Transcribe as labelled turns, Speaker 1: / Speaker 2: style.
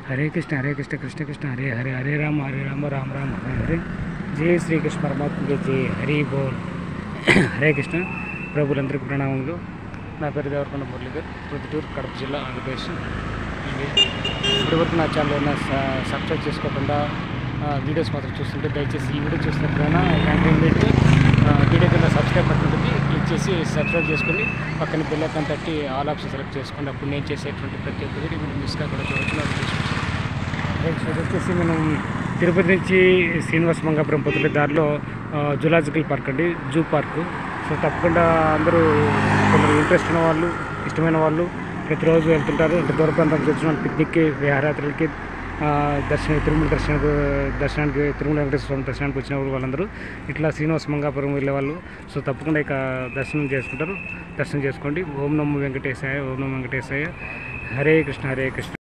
Speaker 1: హరే కృష్ణ కృష్ణ కృష్ణ హరే హరే హరే రామ రామ రామ హరే హరే. జై శ్రీకృష్ణ పరమాత్మకి జై. హరి బోల్. హరే కృష్ణ. ప్రభులందరికీ ప్రణామములు. నా పేరు దేవరకొండ మురళీధర్, ప్రొద్దుటూరు, కడప జిల్లా, ఆంధ్రప్రదేశ్. ఇప్పటివరకు నా ఛానల్ ఏమైనా సబ్స్క్రైబ్ చేసుకోకుండా వీడియోస్ మాత్రం చూస్తుంటే దయచేసి ఈ వీడియో చూసినప్పుడైనా వెంటనే వీడియో కింద సబ్స్క్రైబ్ బటన్ ఉంటుంది, క్లిక్ చేసి సబ్స్క్రైబ్ చేసుకొని పక్కన బెల్ ఐకాన్ తట్టి ఆల్ ఆప్షన్ సెలెక్ట్ చేసుకోండి. అప్పుడు నేను చేసేటువంటి ప్రతి ఒక్క వీడియో మీరు మిస్ కాకుండా చూడవచ్చు. అది వచ్చేసి మనం తిరుపతి నుంచి శ్రీనివాస మంగాపురం పొద్దుల దారిలో జులాజికల్ పార్క్ అండి, జూ పార్కు. సో తప్పకుండా అందరూ కొందరు ఇంట్రెస్ట్ ఉన్న వాళ్ళు, ఇష్టమైన వాళ్ళు ప్రతిరోజు వెళ్తుంటారు. అంటే దూర ప్రాంతానికి వచ్చిన వాళ్ళు పిక్నిక్కి, విహారయాత్రలకి, తిరుమల దర్శనానికి, తిరుమల వెంకటేశ్వర స్వామి దర్శనానికి వచ్చిన వాళ్ళందరూ ఇట్లా శ్రీనివాస మంగాపురం వెళ్ళేవాళ్ళు. సో తప్పకుండా ఇక దర్శనం చేసుకుంటారు. దర్శనం చేసుకోండి. ఓం నమో వెంకటేశాయ, ఓం నమో వెంకటేశాయ. హరే కృష్ణ.